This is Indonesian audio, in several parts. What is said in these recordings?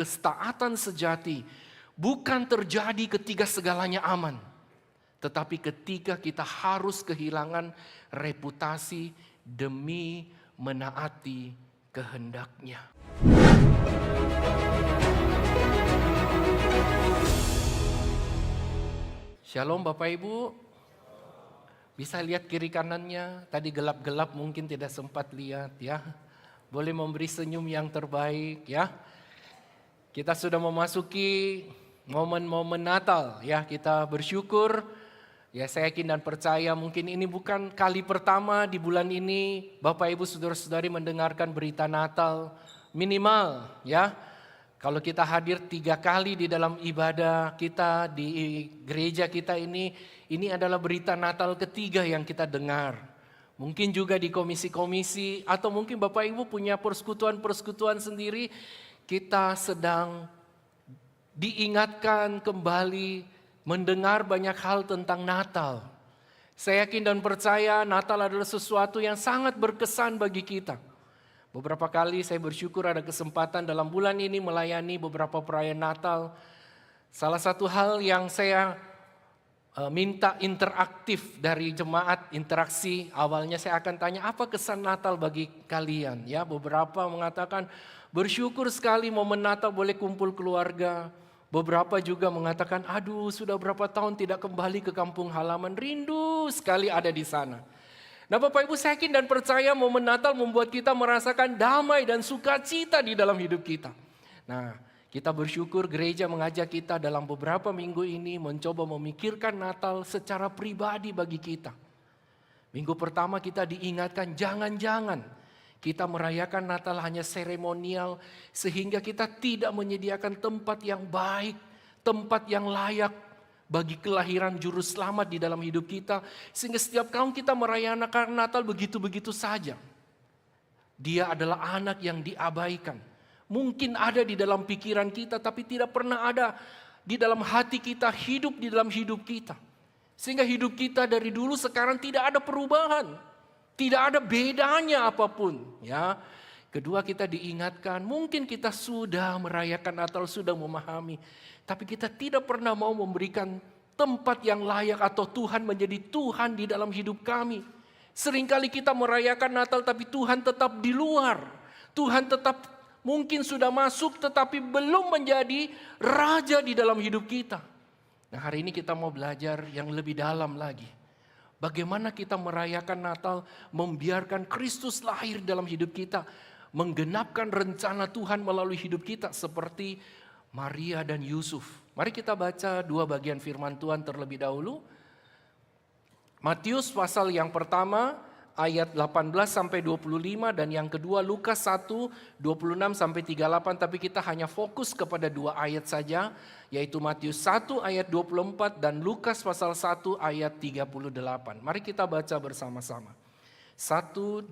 Ketaatan sejati bukan terjadi ketika segalanya aman, tetapi ketika kita harus kehilangan reputasi demi menaati kehendak-Nya. Shalom Bapak Ibu. Bisa lihat kiri kanannya, tadi gelap-gelap mungkin tidak sempat lihat ya. Boleh memberi senyum yang terbaik ya. Kita sudah memasuki momen-momen Natal ya, kita bersyukur. Ya saya yakin dan percaya mungkin ini bukan kali pertama di bulan ini Bapak Ibu Saudara-saudari mendengarkan berita Natal. Minimal ya, kalau kita hadir 3 kali di dalam ibadah kita di gereja kita ini adalah berita Natal ketiga yang kita dengar. Mungkin juga di komisi-komisi atau mungkin Bapak Ibu punya persekutuan-persekutuan sendiri. Kita sedang diingatkan kembali mendengar banyak hal tentang Natal. Saya yakin dan percaya Natal adalah sesuatu yang sangat berkesan bagi kita. Beberapa kali saya bersyukur ada kesempatan dalam bulan ini melayani beberapa perayaan Natal. Salah satu hal yang saya minta interaktif dari jemaat, interaksi awalnya saya akan tanya apa kesan Natal bagi kalian. Ya, beberapa mengatakan bersyukur sekali momen Natal boleh kumpul keluarga. Beberapa juga mengatakan aduh sudah berapa tahun tidak kembali ke kampung halaman, rindu sekali ada di sana. Nah Bapak Ibu saya yakin dan percaya momen Natal membuat kita merasakan damai dan sukacita di dalam hidup kita. Nah kita bersyukur gereja mengajak kita dalam beberapa minggu ini mencoba memikirkan Natal secara pribadi bagi kita. Minggu pertama kita diingatkan jangan-jangan kita merayakan Natal hanya seremonial sehingga kita tidak menyediakan tempat yang baik, tempat yang layak bagi kelahiran juru selamat di dalam hidup kita. Sehingga setiap tahun kita merayakan Natal begitu-begitu saja. Dia adalah anak yang diabaikan. Mungkin ada di dalam pikiran kita tapi tidak pernah ada di dalam hati kita, hidup di dalam hidup kita. Sehingga hidup kita dari dulu sekarang tidak ada perubahan. Tidak ada bedanya apapun ya. Kedua kita diingatkan mungkin kita sudah merayakan Natal, sudah memahami. Tapi kita tidak pernah mau memberikan tempat yang layak atau Tuhan menjadi Tuhan di dalam hidup kami. Seringkali kita merayakan Natal tapi Tuhan tetap di luar. Tuhan tetap mungkin sudah masuk tetapi belum menjadi raja di dalam hidup kita. Nah hari ini kita mau belajar yang lebih dalam lagi. Bagaimana kita merayakan Natal, membiarkan Kristus lahir dalam hidup kita, menggenapkan rencana Tuhan melalui hidup kita seperti Maria dan Yusuf. Mari kita baca 2 bagian firman Tuhan terlebih dahulu. Matius pasal yang pertama ayat 18 sampai 25 dan yang kedua Lukas 1 26 sampai 38, tapi kita hanya fokus kepada 2 ayat saja, yaitu Matius 1 ayat 24 dan Lukas pasal 1 ayat 38. Mari kita baca bersama-sama. 1 2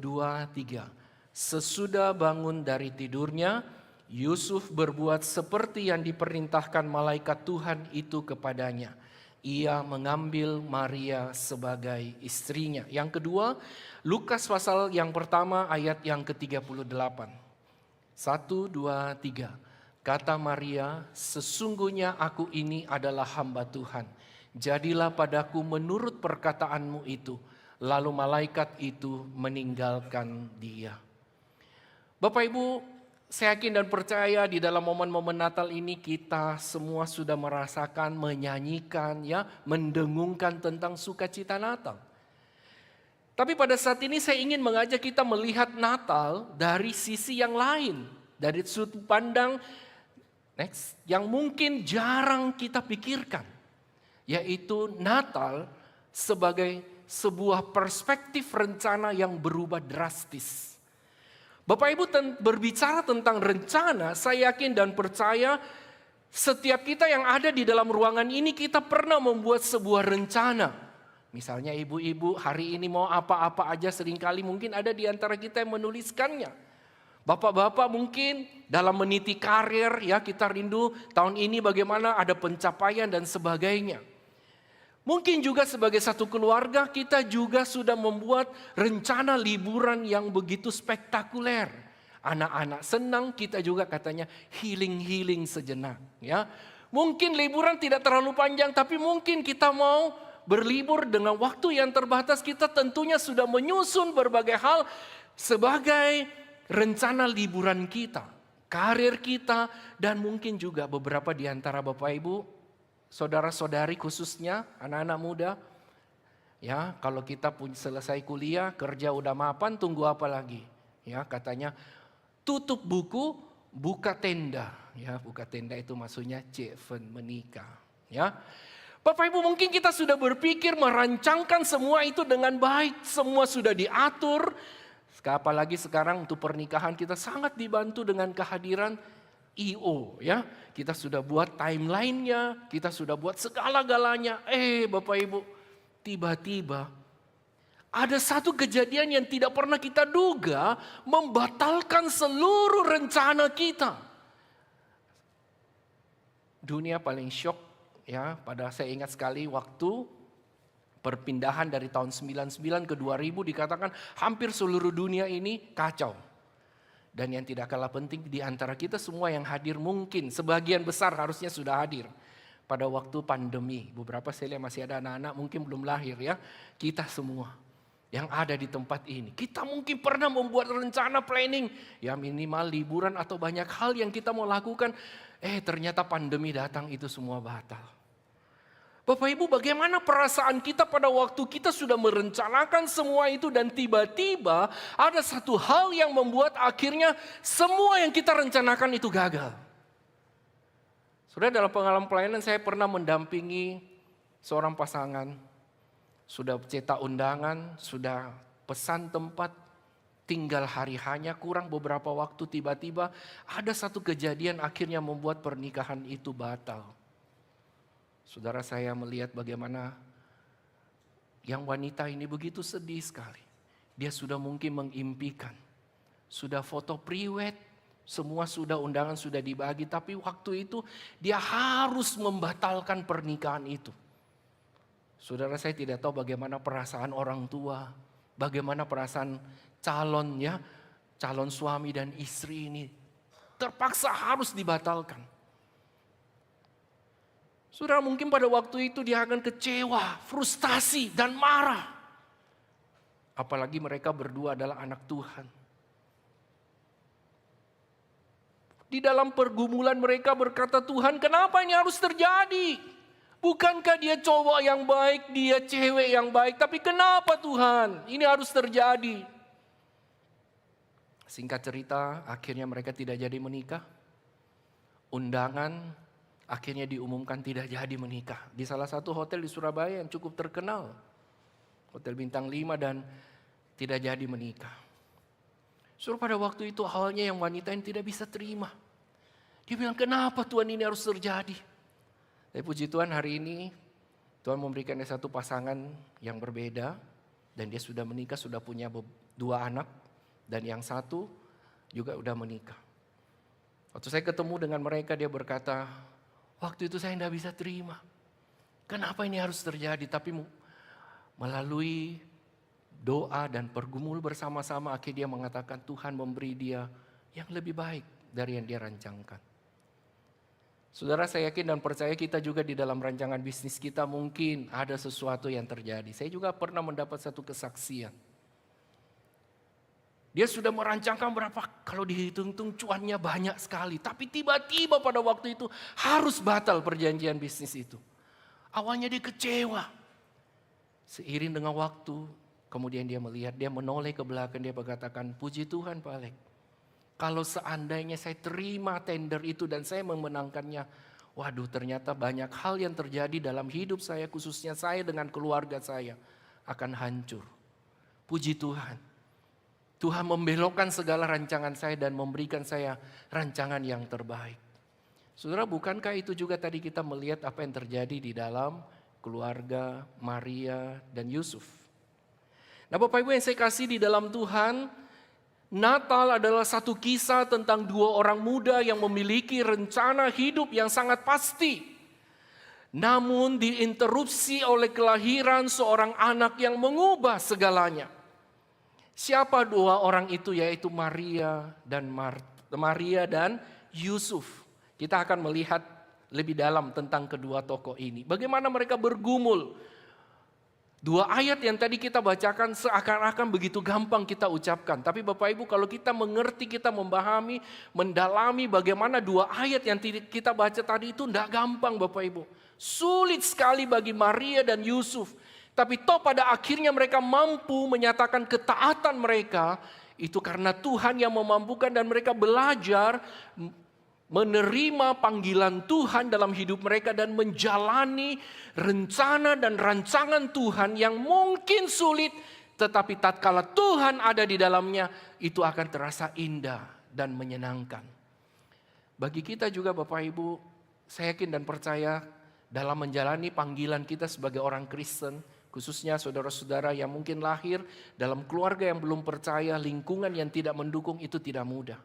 3. Sesudah bangun dari tidurnya, Yusuf berbuat seperti yang diperintahkan malaikat Tuhan itu kepadanya. Ia mengambil Maria sebagai istrinya. Yang kedua, Lukas pasal yang pertama ayat yang ke-38. 1, 2, 3. Kata Maria, sesungguhnya aku ini adalah hamba Tuhan. Jadilah padaku menurut perkataanmu itu. Lalu malaikat itu meninggalkan dia. Bapak Ibu, saya yakin dan percaya di dalam momen-momen Natal ini kita semua sudah merasakan, menyanyikan, ya, mendengungkan tentang sukacita Natal. Tapi pada saat ini saya ingin mengajak kita melihat Natal dari sisi yang lain, dari sudut pandang yang mungkin jarang kita pikirkan, yaitu Natal sebagai sebuah perspektif rencana yang berubah drastis. Bapak Ibu berbicara tentang rencana, saya yakin dan percaya setiap kita yang ada di dalam ruangan ini kita pernah membuat sebuah rencana. Misalnya ibu-ibu hari ini mau apa-apa aja, seringkali mungkin ada di antara kita yang menuliskannya. Bapak-bapak mungkin dalam meniti karir ya, kita rindu tahun ini bagaimana ada pencapaian dan sebagainya. Mungkin juga sebagai satu keluarga kita juga sudah membuat rencana liburan yang begitu spektakuler. Anak-anak senang, kita juga katanya healing sejenak. Ya, mungkin liburan tidak terlalu panjang, tapi mungkin kita mau berlibur dengan waktu yang terbatas. Kita tentunya sudah menyusun berbagai hal sebagai rencana liburan kita, karir kita, dan mungkin juga beberapa di antara Bapak Ibu, saudara-saudari khususnya anak-anak muda. Ya, kalau kita selesai kuliah, kerja udah mapan, tunggu apa lagi? Ya, katanya tutup buku, buka tenda. Ya, buka tenda itu maksudnya menikah. Ya, Bapak Ibu, mungkin kita sudah berpikir merancangkan semua itu dengan baik, semua sudah diatur. Apalagi sekarang untuk pernikahan kita sangat dibantu dengan kehadiran I.O. Ya, kita sudah buat timelinenya, kita sudah buat segala-galanya. Bapak Ibu, tiba-tiba ada satu kejadian yang tidak pernah kita duga membatalkan seluruh rencana kita. Dunia paling syok. Ya, saya ingat sekali waktu perpindahan dari tahun 99 ke 2000 dikatakan hampir seluruh dunia ini kacau. Dan yang tidak kalah penting di antara kita semua yang hadir mungkin sebagian besar harusnya sudah hadir pada waktu pandemi. Beberapa saya lihat masih ada anak-anak mungkin belum lahir ya. Kita semua yang ada di tempat ini. Kita mungkin pernah membuat rencana planning. Ya minimal liburan atau banyak hal yang kita mau lakukan. Ternyata pandemi datang itu semua batal. Bapak Ibu, bagaimana perasaan kita pada waktu kita sudah merencanakan semua itu dan tiba-tiba ada satu hal yang membuat akhirnya semua yang kita rencanakan itu gagal. Sudah dalam pengalaman pelayanan saya pernah mendampingi seorang pasangan. Sudah cetak undangan, sudah pesan tempat, tinggal hari hanya kurang beberapa waktu tiba-tiba ada satu kejadian akhirnya membuat pernikahan itu batal. Saudara, saya melihat bagaimana yang wanita ini begitu sedih sekali. Dia sudah mungkin mengimpikan, sudah foto pre-wed, semua sudah undangan sudah dibagi, tapi waktu itu dia harus membatalkan pernikahan itu. Saudara, saya tidak tahu bagaimana perasaan orang tua, bagaimana perasaan calon suami dan istri ini terpaksa harus dibatalkan. Saudara, mungkin pada waktu itu dia akan kecewa, frustasi, dan marah. Apalagi mereka berdua adalah anak Tuhan. Di dalam pergumulan mereka berkata, Tuhan kenapa ini harus terjadi? Bukankah dia cowok yang baik, dia cewek yang baik. Tapi kenapa Tuhan ini harus terjadi? Singkat cerita, akhirnya mereka tidak jadi menikah. Undangan akhirnya diumumkan tidak jadi menikah. Di salah satu hotel di Surabaya yang cukup terkenal. Hotel bintang 5 dan tidak jadi menikah. Pada waktu itu awalnya yang wanita ini tidak bisa terima. Dia bilang, kenapa Tuhan ini harus terjadi? Tapi puji Tuhan hari ini Tuhan memberikan satu pasangan yang berbeda. Dan dia sudah menikah, sudah punya 2 anak. Dan yang satu juga udah menikah. Waktu saya ketemu dengan mereka dia berkata, waktu itu saya tidak bisa terima. Kenapa ini harus terjadi? Tapi melalui doa dan pergumul bersama-sama akhirnya dia mengatakan Tuhan memberi dia yang lebih baik dari yang dia rancangkan. Saudara, saya yakin dan percaya kita juga di dalam rancangan bisnis kita mungkin ada sesuatu yang terjadi. Saya juga pernah mendapat satu kesaksian. Dia sudah merancangkan berapa, kalau dihitung-hitung cuannya banyak sekali. Tapi tiba-tiba pada waktu itu harus batal perjanjian bisnis itu. Awalnya dia kecewa. Seiring dengan waktu, kemudian dia melihat, dia menoleh ke belakang, dia berkatakan, puji Tuhan Pak Alek. Kalau seandainya saya terima tender itu dan saya memenangkannya, waduh ternyata banyak hal yang terjadi dalam hidup saya, khususnya saya dengan keluarga saya, akan hancur. Puji Tuhan. Tuhan membelokkan segala rancangan saya dan memberikan saya rancangan yang terbaik. Saudara, bukankah itu juga tadi kita melihat apa yang terjadi di dalam keluarga Maria dan Yusuf. Nah Bapak Ibu yang saya kasih di dalam Tuhan, Natal adalah satu kisah tentang 2 orang muda yang memiliki rencana hidup yang sangat pasti. Namun diinterupsi oleh kelahiran seorang anak yang mengubah segalanya. Siapa dua orang itu? Yaitu Maria dan Yusuf. Kita akan melihat lebih dalam tentang kedua tokoh ini. Bagaimana mereka bergumul. Dua ayat yang tadi kita bacakan seakan-akan begitu gampang kita ucapkan. Tapi Bapak Ibu, kalau kita mengerti, kita memahami, mendalami bagaimana dua ayat yang kita baca tadi itu tidak gampang Bapak Ibu. Sulit sekali bagi Maria dan Yusuf. Tapi toh pada akhirnya mereka mampu menyatakan ketaatan mereka. Itu karena Tuhan yang memampukan dan mereka belajar menerima panggilan Tuhan dalam hidup mereka dan menjalani rencana dan rancangan Tuhan yang mungkin sulit, tetapi tatkala Tuhan ada di dalamnya, itu akan terasa indah dan menyenangkan. Bagi kita juga Bapak Ibu, saya yakin dan percaya dalam menjalani panggilan kita sebagai orang Kristen, khususnya saudara-saudara yang mungkin lahir dalam keluarga yang belum percaya, lingkungan yang tidak mendukung, itu tidak mudah.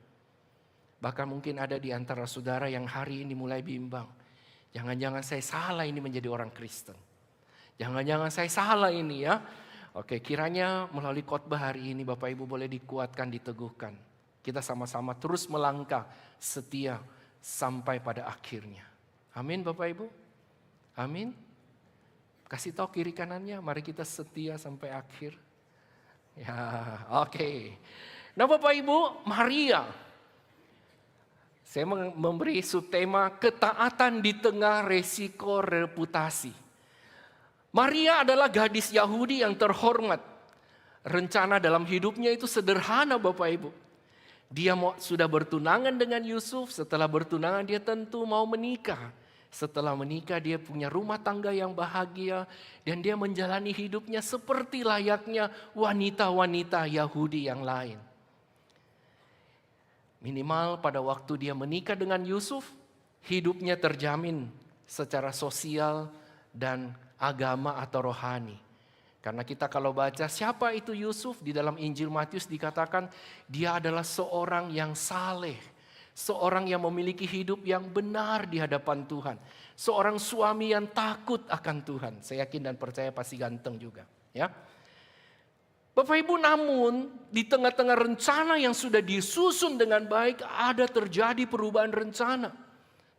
Bahkan mungkin ada di antara saudara yang hari ini mulai bimbang. Jangan-jangan saya salah ini menjadi orang Kristen. Jangan-jangan saya salah ini ya. Oke, kiranya melalui khotbah hari ini Bapak Ibu boleh dikuatkan, diteguhkan. Kita sama-sama terus melangkah setia sampai pada akhirnya. Amin Bapak Ibu. Amin. Kasih tahu kiri kanannya, mari kita setia sampai akhir. Ya, oke. Nah Bapak Ibu, Maria. Saya memberi subtema ketaatan di tengah resiko reputasi. Maria adalah gadis Yahudi yang terhormat. Rencana dalam hidupnya itu sederhana Bapak Ibu. Dia sudah bertunangan dengan Yusuf, setelah bertunangan dia tentu mau menikah. Setelah menikah dia punya rumah tangga yang bahagia dan dia menjalani hidupnya seperti layaknya wanita-wanita Yahudi yang lain. Minimal pada waktu dia menikah dengan Yusuf, hidupnya terjamin secara sosial dan agama atau rohani. Karena kita kalau baca siapa itu Yusuf, di dalam Injil Matius dikatakan dia adalah seorang yang saleh. Seorang yang memiliki hidup yang benar di hadapan Tuhan. Seorang suami yang takut akan Tuhan. Saya yakin dan percaya pasti ganteng juga. Ya. Bapak Ibu, namun di tengah-tengah rencana yang sudah disusun dengan baik, ada terjadi perubahan rencana.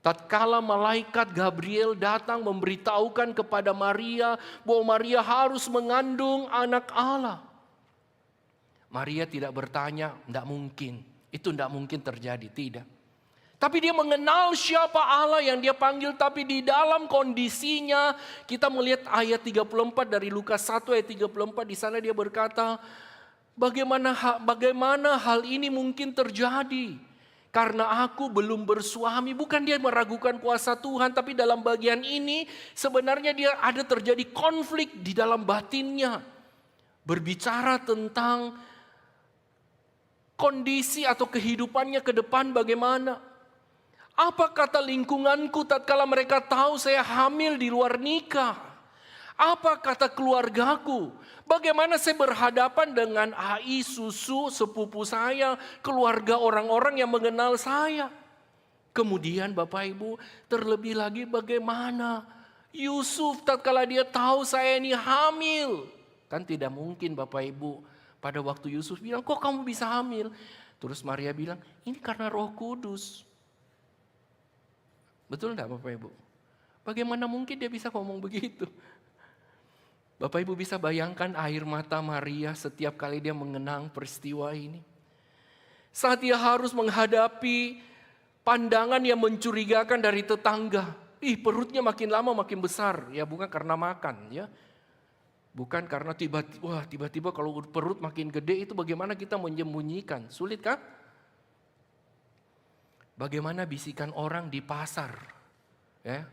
Tatkala malaikat Gabriel datang memberitahukan kepada Maria bahwa Maria harus mengandung anak Allah. Maria tidak bertanya, tidak mungkin. Itu tidak mungkin terjadi, tidak. Tapi dia mengenal siapa Allah yang dia panggil. Tapi di dalam kondisinya kita melihat ayat 34 dari Lukas 1 ayat 34. Di sana dia berkata, bagaimana hal ini mungkin terjadi? Karena aku belum bersuami. Bukan dia meragukan kuasa Tuhan. Tapi dalam bagian ini sebenarnya dia ada terjadi konflik di dalam batinnya. Berbicara tentang kondisi atau kehidupannya ke depan bagaimana. Apa kata lingkunganku tatkala mereka tahu saya hamil di luar nikah? Apa kata keluargaku? Bagaimana saya berhadapan dengan ai, susu, sepupu saya, keluarga orang-orang yang mengenal saya? Kemudian Bapak Ibu, terlebih lagi bagaimana Yusuf tatkala dia tahu saya ini hamil? Kan tidak mungkin Bapak Ibu pada waktu Yusuf bilang, kok kamu bisa hamil? Terus Maria bilang, ini karena Roh Kudus. Betul enggak Bapak Ibu? Bagaimana mungkin dia bisa ngomong begitu? Bapak Ibu bisa bayangkan air mata Maria setiap kali dia mengenang peristiwa ini. Saat dia harus menghadapi pandangan yang mencurigakan dari tetangga. Perutnya makin lama makin besar. Ya bukan karena makan ya. Bukan karena tiba-tiba kalau perut makin gede itu bagaimana kita menyembunyikan. Sulit kan? Bagaimana bisikan orang di pasar, ya,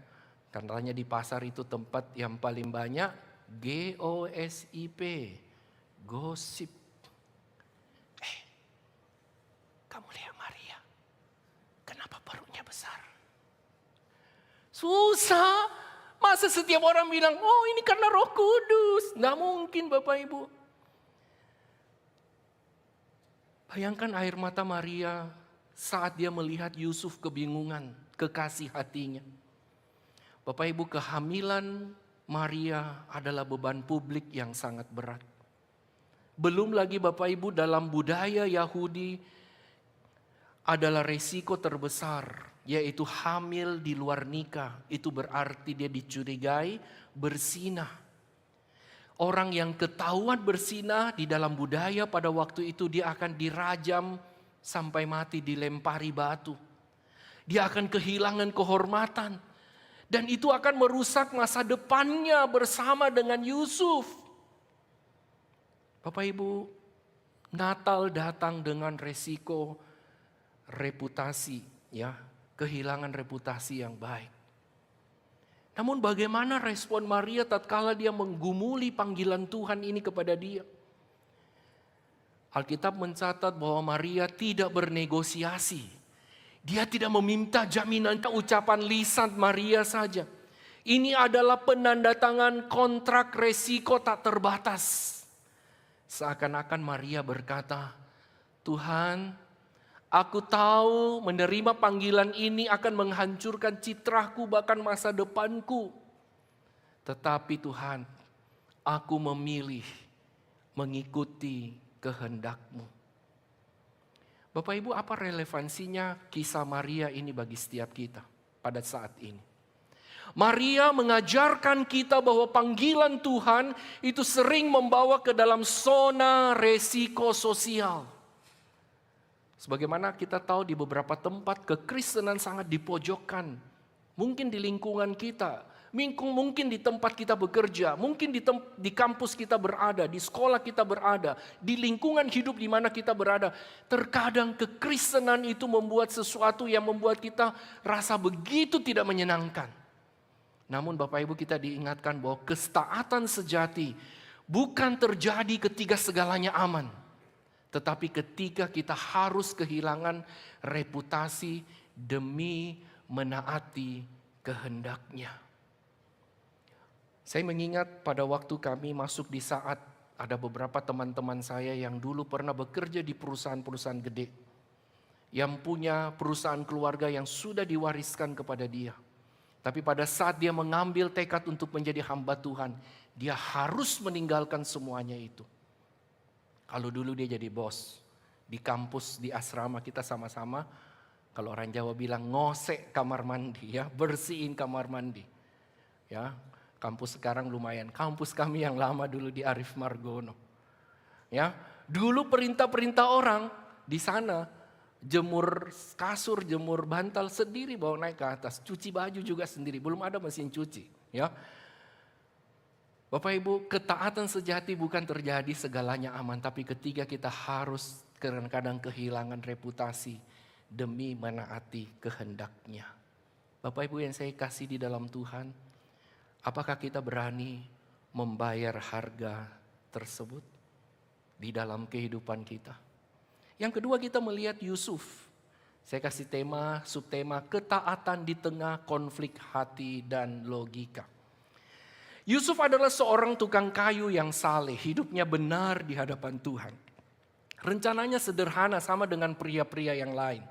katanya di pasar itu tempat yang paling banyak GOSIP, gosip. Kamu lihat Maria, kenapa perutnya besar? Susah, masa setiap orang bilang, oh ini karena Roh Kudus, nggak mungkin Bapak Ibu. Bayangkan air mata Maria saat dia melihat Yusuf kebingungan, kekasih hatinya. Bapak Ibu, kehamilan Maria adalah beban publik yang sangat berat. Belum lagi Bapak Ibu dalam budaya Yahudi adalah resiko terbesar, yaitu hamil di luar nikah. Itu berarti dia dicurigai berzinah. Orang yang ketahuan berzinah di dalam budaya pada waktu itu dia akan dirajam sampai mati, dilempari batu. Dia akan kehilangan kehormatan. Dan itu akan merusak masa depannya bersama dengan Yusuf. Bapak Ibu, Natal datang dengan resiko reputasi, ya, kehilangan reputasi yang baik. Namun bagaimana respon Maria tatkala dia menggumuli panggilan Tuhan ini kepada dia? Alkitab mencatat bahwa Maria tidak bernegosiasi. Dia tidak meminta jaminan ucapan lisan Maria saja. Ini adalah penandatangan kontrak resiko tak terbatas. Seakan-akan Maria berkata, Tuhan, aku tahu menerima panggilan ini akan menghancurkan citraku bahkan masa depanku. Tetapi Tuhan, aku memilih mengikuti kehendak-Mu. Bapak Ibu, apa relevansinya kisah Maria ini bagi setiap kita pada saat ini? Maria mengajarkan kita bahwa panggilan Tuhan itu sering membawa ke dalam zona resiko sosial. Sebagaimana kita tahu di beberapa tempat kekristenan sangat dipojokkan. Mungkin di lingkungan kita, mungkin di tempat kita bekerja, mungkin di kampus kita berada, di sekolah kita berada, di lingkungan hidup di mana kita berada. Terkadang kekristenan itu membuat sesuatu yang membuat kita rasa begitu tidak menyenangkan. Namun Bapak Ibu, kita diingatkan bahwa ketaatan sejati bukan terjadi ketika segalanya aman. Tetapi ketika kita harus kehilangan reputasi demi menaati kehendak-Nya. Saya mengingat pada waktu kami masuk di saat ada beberapa teman-teman saya yang dulu pernah bekerja di perusahaan-perusahaan gede. Yang punya perusahaan keluarga yang sudah diwariskan kepada dia. Tapi pada saat dia mengambil tekad untuk menjadi hamba Tuhan, dia harus meninggalkan semuanya itu. Kalau dulu dia jadi bos, di kampus, di asrama kita sama-sama, kalau orang Jawa bilang ngosek kamar mandi, ya, bersihin kamar mandi. Ya, kampus sekarang lumayan, kampus kami yang lama dulu di Arif Margono. Ya, dulu perintah-perintah orang di sana, jemur kasur, jemur bantal sendiri bawa naik ke atas. Cuci baju juga sendiri, belum ada mesin cuci. Ya, Bapak Ibu, ketaatan sejati bukan terjadi segalanya aman. Tapi ketika kita harus kadang-kadang kehilangan reputasi demi menaati kehendak-Nya. Bapak Ibu yang saya kasih di dalam Tuhan, apakah kita berani membayar harga tersebut di dalam kehidupan kita? Yang kedua, kita melihat Yusuf. Saya kasih subtema ketaatan di tengah konflik hati dan logika. Yusuf adalah seorang tukang kayu yang saleh, hidupnya benar di hadapan Tuhan. Rencananya sederhana sama dengan pria-pria yang lain.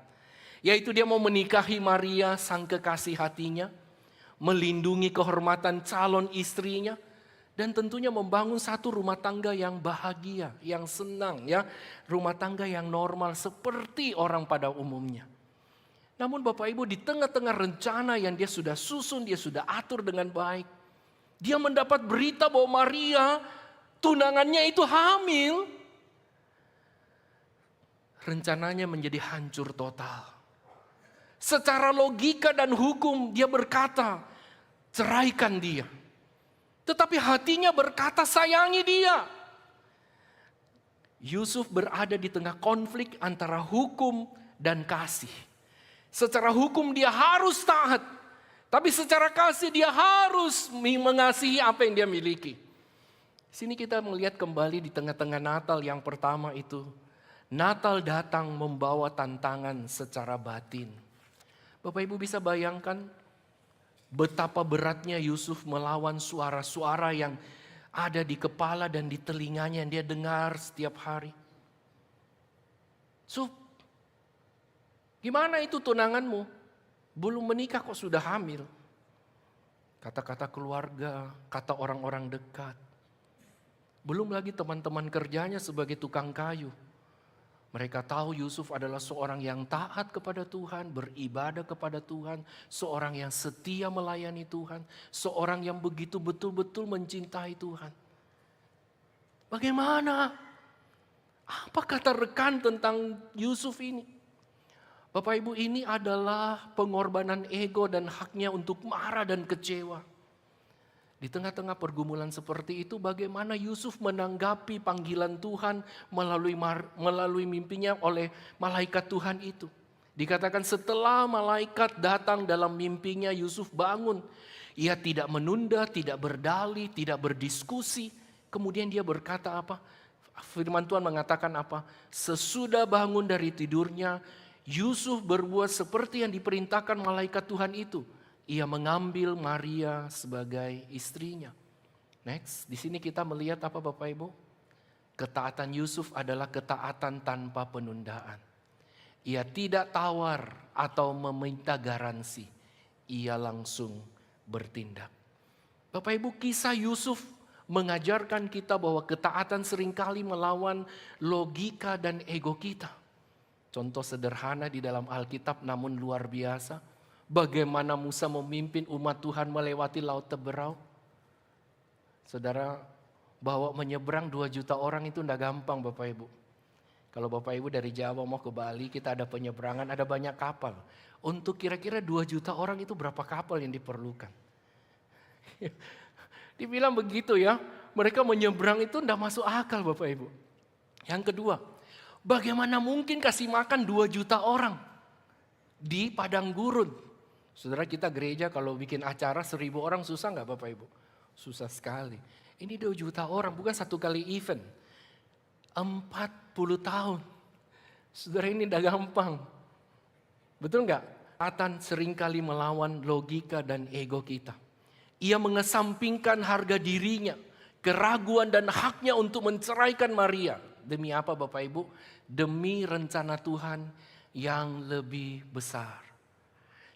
Yaitu dia mau menikahi Maria, sang kekasih hatinya, melindungi kehormatan calon istrinya, dan tentunya membangun satu rumah tangga yang bahagia, yang senang, ya, rumah tangga yang normal seperti orang pada umumnya. Namun Bapak Ibu, di tengah-tengah rencana yang dia sudah susun, dia sudah atur dengan baik, dia mendapat berita bahwa Maria tunangannya itu hamil. Rencananya menjadi hancur total. Secara logika dan hukum dia berkata, ceraikan dia. Tetapi hatinya berkata sayangi dia. Yusuf berada di tengah konflik antara hukum dan kasih. Secara hukum dia harus taat. Tapi secara kasih dia harus mengasihi apa yang dia miliki. Sini kita melihat kembali di tengah-tengah Natal yang pertama itu. Natal datang membawa tantangan secara batin. Bapak Ibu bisa bayangkan betapa beratnya Yusuf melawan suara-suara yang ada di kepala dan di telinganya yang dia dengar setiap hari. Yusuf, gimana itu tunanganmu? Belum menikah kok sudah hamil. Kata-kata keluarga, kata orang-orang dekat. Belum lagi teman-teman kerjanya sebagai tukang kayu. Mereka tahu Yusuf adalah seorang yang taat kepada Tuhan, beribadah kepada Tuhan, seorang yang setia melayani Tuhan, seorang yang begitu betul-betul mencintai Tuhan. Bagaimana? Apa kata rekan tentang Yusuf ini? Bapak Ibu, ini adalah pengorbanan ego dan haknya untuk marah dan kecewa. Di tengah-tengah pergumulan seperti itu, bagaimana Yusuf menanggapi panggilan Tuhan melalui mimpinya oleh malaikat Tuhan itu. Dikatakan setelah malaikat datang dalam mimpinya, Yusuf bangun. Ia tidak menunda, tidak berdalih, tidak berdiskusi. Kemudian dia berkata apa? Firman Tuhan mengatakan apa? Sesudah bangun dari tidurnya, Yusuf berbuat seperti yang diperintahkan malaikat Tuhan itu. Ia mengambil Maria sebagai istrinya. Next, di sini kita melihat apa Bapak Ibu? Ketaatan Yusuf adalah ketaatan tanpa penundaan. Ia tidak tawar atau meminta garansi. Ia langsung bertindak. Bapak Ibu, kisah Yusuf mengajarkan kita bahwa ketaatan seringkali melawan logika dan ego kita. Contoh sederhana di dalam Alkitab namun luar biasa. Bagaimana Musa memimpin umat Tuhan melewati Laut Teberau. Saudara, bawa menyeberang 2 juta orang itu tidak gampang Bapak Ibu. Kalau Bapak Ibu dari Jawa mau ke Bali, kita ada penyeberangan, ada banyak kapal. Untuk kira-kira 2 juta orang itu berapa kapal yang diperlukan? Dibilang begitu ya, mereka menyeberang itu tidak masuk akal Bapak Ibu. Yang kedua, bagaimana mungkin kasih makan 2 juta orang di padang gurun? Saudara, kita gereja kalau bikin acara 1.000 orang susah nggak Bapak Ibu? Susah sekali. Ini 2 juta orang, bukan satu kali event. 40 tahun. Saudara, ini udah gampang. Betul nggak? Ketaatan seringkali melawan logika dan ego kita. Ia mengesampingkan harga dirinya, keraguan dan haknya untuk menceraikan Maria. Demi apa Bapak Ibu? Demi rencana Tuhan yang lebih besar.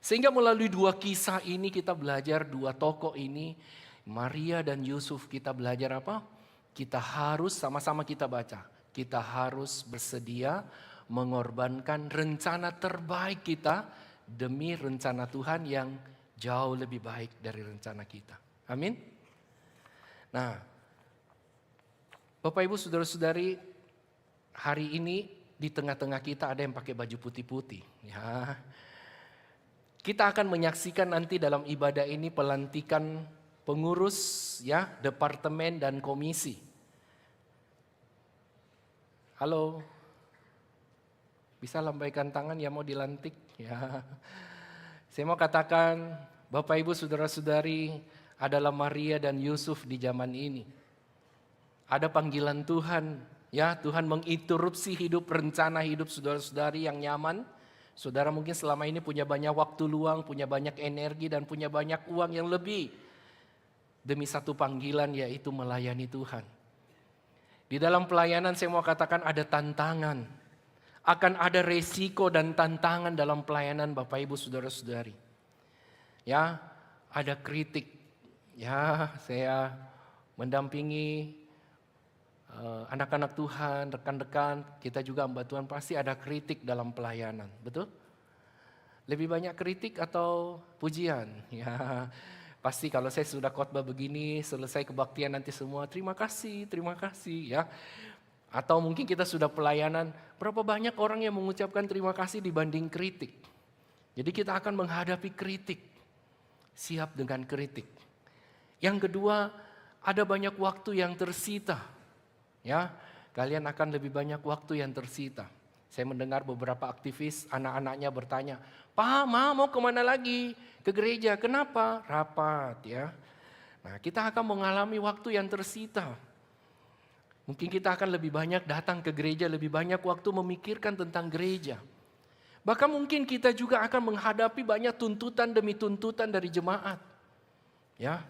Sehingga melalui 2 kisah ini kita belajar 2 tokoh ini, Maria dan Yusuf, kita belajar apa? Kita harus sama-sama kita baca. Kita harus bersedia mengorbankan rencana terbaik kita demi rencana Tuhan yang jauh lebih baik dari rencana kita. Amin. Nah, Bapak Ibu saudara-saudari, hari ini di tengah-tengah kita ada yang pakai baju putih-putih. Ya. Kita akan menyaksikan nanti dalam ibadah ini pelantikan pengurus ya, departemen dan komisi. Halo. Bisa lambaikan tangan ya mau dilantik ya. Saya mau katakan Bapak Ibu saudara-saudari adalah Maria dan Yusuf di zaman ini. Ada panggilan Tuhan ya, Tuhan menginterupsi rencana hidup saudara-saudari yang nyaman. Saudara mungkin selama ini punya banyak waktu luang, punya banyak energi dan punya banyak uang yang lebih. Demi satu panggilan yaitu melayani Tuhan. Di dalam pelayanan saya mau katakan ada tantangan. Akan ada resiko dan tantangan dalam pelayanan Bapak Ibu saudara-saudari. Ya, ada kritik. Ya, saya mendampingi anak-anak Tuhan, rekan-rekan, kita juga hamba Tuhan pasti ada kritik dalam pelayanan, betul? Lebih banyak kritik atau pujian? Ya, pasti kalau saya sudah khotbah begini, selesai kebaktian nanti semua, terima kasih ya. Atau mungkin kita sudah pelayanan, berapa banyak orang yang mengucapkan terima kasih dibanding kritik. Jadi kita akan menghadapi kritik, siap dengan kritik. Yang kedua, ada banyak waktu yang tersita. Ya, kalian akan lebih banyak waktu yang tersita. Saya mendengar beberapa aktivis anak-anaknya bertanya, "Pak, mau kemana lagi? Ke gereja, kenapa?" Rapat ya. Nah, kita akan mengalami waktu yang tersita. Mungkin kita akan lebih banyak datang ke gereja, lebih banyak waktu memikirkan tentang gereja. Bahkan mungkin kita juga akan menghadapi banyak tuntutan demi tuntutan dari jemaat. Ya,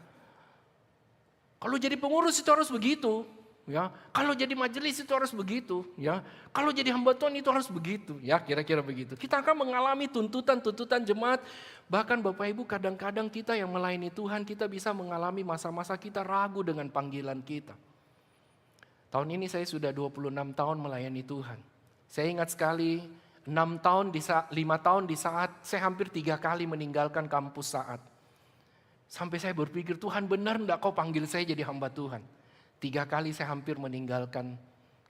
kalau jadi pengurus itu harus begitu. Ya, kalau jadi majelis itu harus begitu, ya. Kalau jadi hamba Tuhan itu harus begitu, ya, kira-kira begitu. Kita akan mengalami tuntutan-tuntutan jemaat. Bahkan Bapak Ibu kadang-kadang kita yang melayani Tuhan, kita bisa mengalami masa-masa kita ragu dengan panggilan kita. Tahun ini saya sudah 26 tahun melayani Tuhan. Saya ingat sekali 5 tahun di saat saya hampir 3 kali meninggalkan kampus saat. Sampai saya berpikir, Tuhan benar enggak kau panggil saya jadi hamba Tuhan? 3 kali saya hampir meninggalkan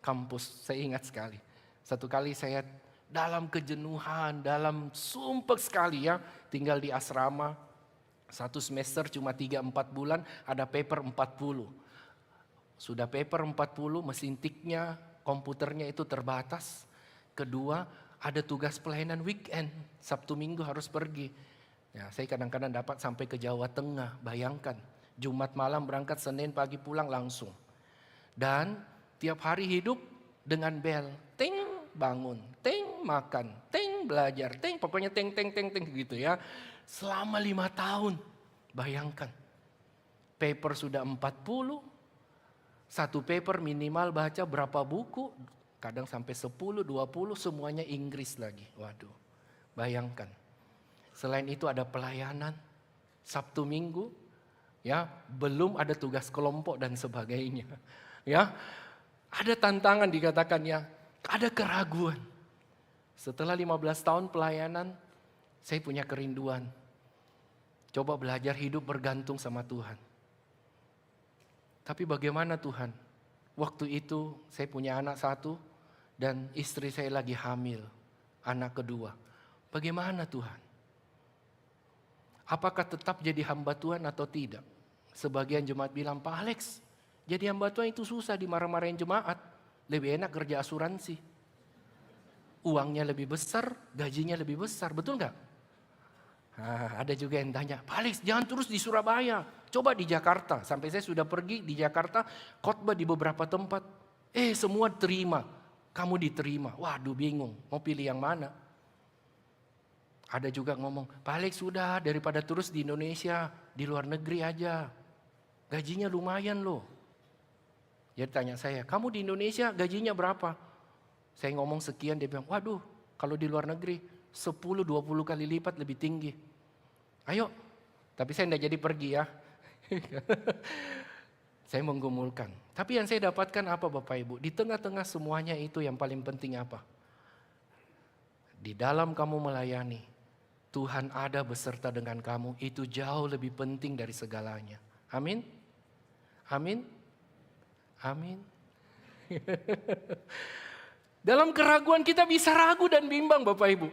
kampus, saya ingat sekali. Satu kali saya dalam kejenuhan, dalam sumpek sekali ya, tinggal di asrama. 1 semester cuma 3-4 bulan, ada paper 40. Sudah paper 40, mesin tiknya, komputernya itu terbatas. Kedua, ada tugas pelayanan weekend, Sabtu Minggu harus pergi. Ya, saya kadang-kadang dapat sampai ke Jawa Tengah, bayangkan. Jumat malam berangkat, Senin pagi pulang langsung. Dan tiap hari hidup dengan bel, ting bangun, ting makan, ting belajar, ting pokoknya ting gitu ya. Selama 5 tahun, bayangkan. Paper sudah 40, satu paper minimal baca berapa buku, kadang sampai 10, 20, semuanya Inggris lagi. Waduh, bayangkan. Selain itu ada pelayanan, Sabtu Minggu, ya belum ada tugas kelompok dan sebagainya. Ya, ada tantangan dikatakan ya, ada keraguan. Setelah 15 tahun pelayanan, saya punya kerinduan. Coba belajar hidup bergantung sama Tuhan. Tapi bagaimana Tuhan? Waktu itu saya punya anak 1 dan istri saya lagi hamil, anak kedua. Bagaimana Tuhan? Apakah tetap jadi hamba Tuhan atau tidak? Sebagian jemaat bilang, Pak Alex, jadi hamba Tuhan itu susah, dimarah-marahin jemaat. Lebih enak kerja asuransi. Uangnya lebih besar, gajinya lebih besar, betul nggak? Nah, ada juga yang tanya, Pak Alex jangan terus di Surabaya, coba di Jakarta. Sampai saya sudah pergi di Jakarta, khotbah di beberapa tempat. Semua terima, kamu diterima. Waduh bingung, mau pilih yang mana? Ada juga ngomong, Pak Alex sudah daripada terus di Indonesia, di luar negeri aja. Gajinya lumayan loh. Jadi tanya saya, kamu di Indonesia gajinya berapa? Saya ngomong sekian, dia bilang, waduh kalau di luar negeri 10-20 kali lipat lebih tinggi. Ayo, tapi saya tidak jadi pergi ya. Saya menggumulkan. Tapi yang saya dapatkan apa Bapak Ibu? Di tengah-tengah semuanya itu yang paling penting apa? Di dalam kamu melayani, Tuhan ada beserta dengan kamu. Itu jauh lebih penting dari segalanya. Amin? Amin? Amin. Dalam keraguan kita bisa ragu dan bimbang Bapak Ibu.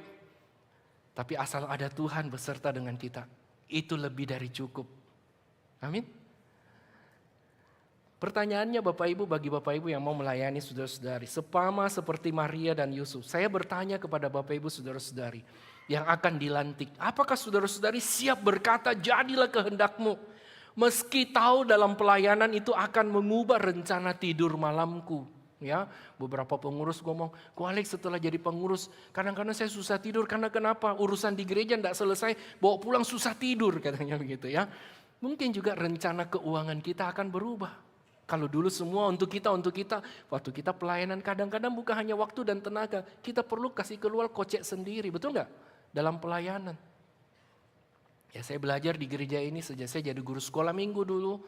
Tapi asal ada Tuhan beserta dengan kita, itu lebih dari cukup. Amin. Pertanyaannya Bapak Ibu, bagi Bapak Ibu yang mau melayani saudara-saudari, sepama seperti Maria dan Yusuf, saya bertanya kepada Bapak Ibu saudara-saudari yang akan dilantik, apakah saudara-saudari siap berkata jadilah kehendakmu, meski tahu dalam pelayanan itu akan mengubah rencana tidur malamku. Ya, beberapa pengurus ngomong, Ko Alex setelah jadi pengurus, kadang-kadang saya susah tidur karena kenapa? Urusan di gereja tidak selesai, bawa pulang susah tidur katanya begitu ya. Mungkin juga rencana keuangan kita akan berubah. Kalau dulu semua untuk kita, waktu kita pelayanan kadang-kadang bukan hanya waktu dan tenaga, kita perlu kasih keluar kocek sendiri, betul nggak? Dalam pelayanan. Ya saya belajar di gereja ini sejak saya jadi guru sekolah minggu dulu.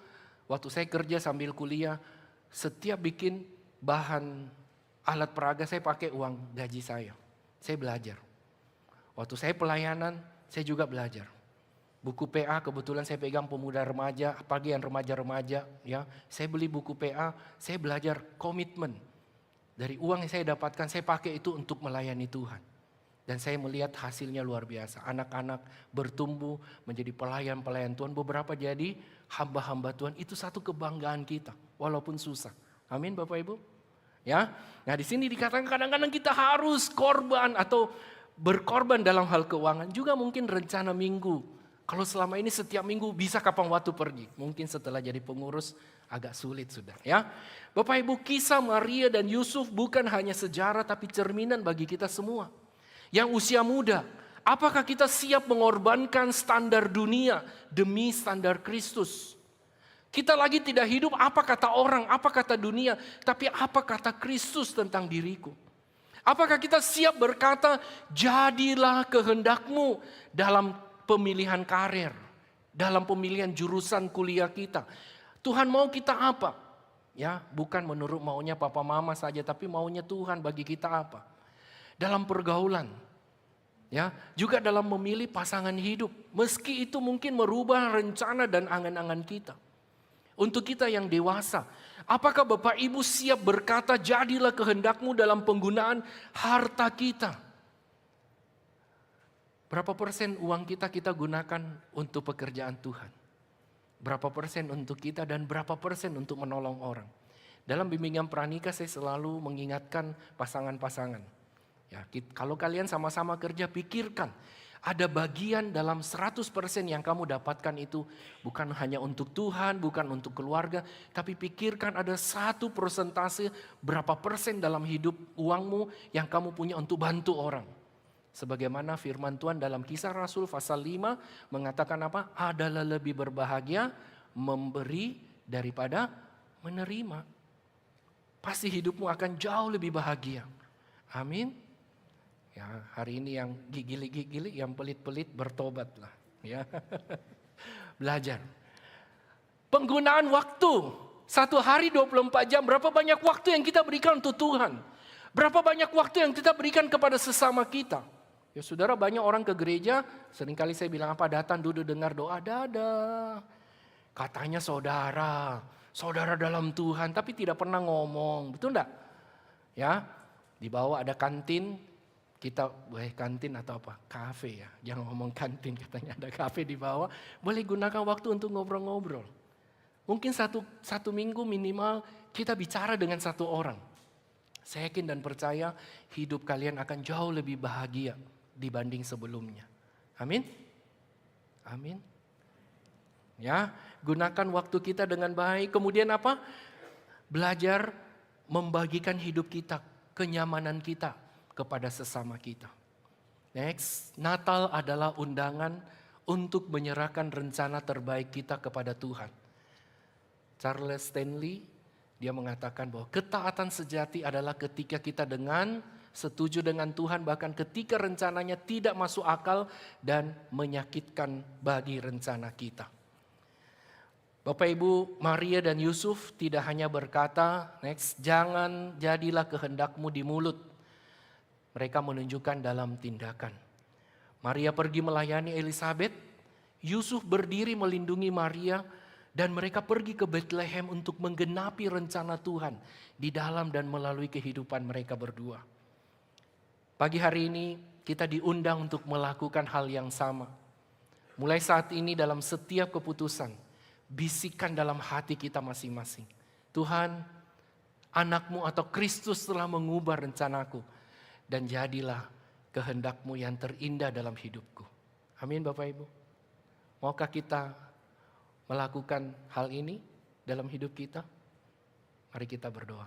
Waktu saya kerja sambil kuliah, setiap bikin bahan alat peraga saya pakai uang gaji saya. Saya belajar. Waktu saya pelayanan, saya juga belajar. Buku PA kebetulan saya pegang pemuda remaja, apalagi yang remaja-remaja. Ya, saya beli buku PA, saya belajar komitmen. Dari uang yang saya dapatkan, saya pakai itu untuk melayani Tuhan. Dan saya melihat hasilnya luar biasa. Anak-anak bertumbuh menjadi pelayan-pelayan Tuhan. Beberapa jadi hamba-hamba Tuhan. Itu satu kebanggaan kita, walaupun susah. Amin Bapak Ibu. Ya, nah di sini dikatakan kadang-kadang kita harus korban atau berkorban dalam hal keuangan. Juga mungkin rencana minggu. Kalau selama ini setiap minggu bisa kapan waktu pergi. Mungkin setelah jadi pengurus agak sulit sudah ya. Bapak Ibu, kisah Maria dan Yusuf bukan hanya sejarah tapi cerminan bagi kita semua. Yang usia muda, apakah kita siap mengorbankan standar dunia demi standar Kristus? Kita lagi tidak hidup apa kata orang, apa kata dunia, tapi apa kata Kristus tentang diriku. Apakah kita siap berkata, jadilah kehendakmu dalam pemilihan karir, dalam pemilihan jurusan kuliah kita. Tuhan mau kita apa? Ya, bukan menurut maunya papa mama saja, tapi maunya Tuhan bagi kita apa? Dalam pergaulan, ya, juga dalam memilih pasangan hidup. Meski itu mungkin merubah rencana dan angan-angan kita. Untuk kita yang dewasa, apakah Bapak Ibu siap berkata, jadilah kehendakmu dalam penggunaan harta kita? Berapa persen uang kita gunakan untuk pekerjaan Tuhan? Berapa persen untuk kita dan berapa persen untuk menolong orang? Dalam bimbingan pranikah saya selalu mengingatkan pasangan-pasangan. Ya, kalau kalian sama-sama kerja, pikirkan. Ada bagian dalam 100% yang kamu dapatkan itu bukan hanya untuk Tuhan, bukan untuk keluarga. Tapi pikirkan ada satu persentase berapa persen dalam hidup uangmu yang kamu punya untuk bantu orang. Sebagaimana firman Tuhan dalam Kisah Rasul pasal 5 mengatakan apa? Adalah lebih berbahagia memberi daripada menerima. Pasti hidupmu akan jauh lebih bahagia. Amin. Ya, hari ini yang gigili-gigili, yang pelit-pelit bertobatlah. Ya. Belajar. Penggunaan waktu. Satu hari 24 jam, berapa banyak waktu yang kita berikan untuk Tuhan? Berapa banyak waktu yang kita berikan kepada sesama kita? Ya saudara, banyak orang ke gereja, seringkali saya bilang apa, datang duduk dengar doa, dadah. Katanya saudara dalam Tuhan, tapi tidak pernah ngomong, betul enggak? Ya, di bawah ada kantin, kita boleh kantin atau apa? Kafe ya, jangan ngomong kantin, katanya ada kafe di bawah. Boleh gunakan waktu untuk ngobrol-ngobrol. Mungkin satu minggu minimal kita bicara dengan satu orang. Saya yakin dan percaya hidup kalian akan jauh lebih bahagia dibanding sebelumnya. Amin. Amin. Ya, gunakan waktu kita dengan baik. Kemudian apa? Belajar membagikan hidup kita, kenyamanan kita kepada sesama kita. Next, Natal adalah undangan untuk menyerahkan rencana terbaik kita kepada Tuhan. Charles Stanley, dia mengatakan bahwa ketaatan sejati adalah ketika kita setuju dengan Tuhan, bahkan ketika rencananya tidak masuk akal dan menyakitkan bagi rencana kita. Bapak Ibu, Maria dan Yusuf tidak hanya berkata, next, jangan jadilah kehendakmu di mulut. Mereka menunjukkan dalam tindakan. Maria pergi melayani Elizabeth, Yusuf berdiri melindungi Maria, dan mereka pergi ke Bethlehem untuk menggenapi rencana Tuhan di dalam dan melalui kehidupan mereka berdua. Pagi hari ini kita diundang untuk melakukan hal yang sama. Mulai saat ini dalam setiap keputusan, bisikan dalam hati kita masing-masing. Tuhan, anakmu atau Kristus telah mengubah rencanaku. Dan jadilah kehendakmu yang terindah dalam hidupku. Amin Bapak Ibu. Maukah kita melakukan hal ini dalam hidup kita? Mari kita berdoa.